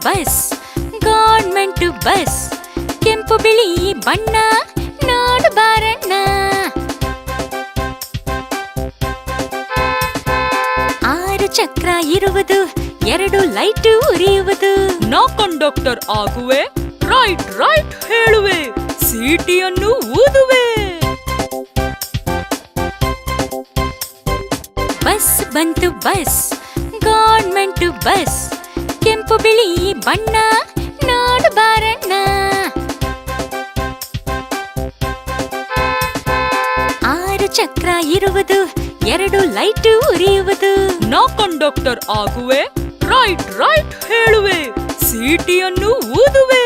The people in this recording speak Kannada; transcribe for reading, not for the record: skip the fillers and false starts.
ಬಸ್ ಗವರ್ಮೆಂಟ್ ಬಸ್ ಕೆಂಪು ಬಿಳಿ ಬಣ್ಣ ನೋಡು ಬಾರಣ್ಣ. 6 ಚಕ್ರ ಇರುವುದು 2 ಲೈಟ್ ಉರಿಯುವುದು. ನಾ ಕಂಡಕ್ಟರ್ ಆಗುವೆ, ರೈಟ್ ರೈಟ್ ಹೇಳುವೆ, ಸೀಟಿಯನ್ನು ಊದುವೆ. ಬಸ್ ಬಂತು ಬಸ್ ಗವರ್ಮೆಂಟ್ ಬಸ್ ಕೆಂಪು ಬಿಳಿ ಬಣ್ಣ ನೋಡು ಬಾರಣ್ಣ. 6 ಚಕ್ರ ಇರುವುದು 2 ಲೈಟ್ ಉರಿಯುವುದು. ನಾ ಕಂಡಕ್ಟರ್ ಆಗುವೆ, ರೈಟ್ ರೈಟ್ ಹೇಳುವೆ, ಸೀಟಿಯನ್ನು ಊದುವೆ.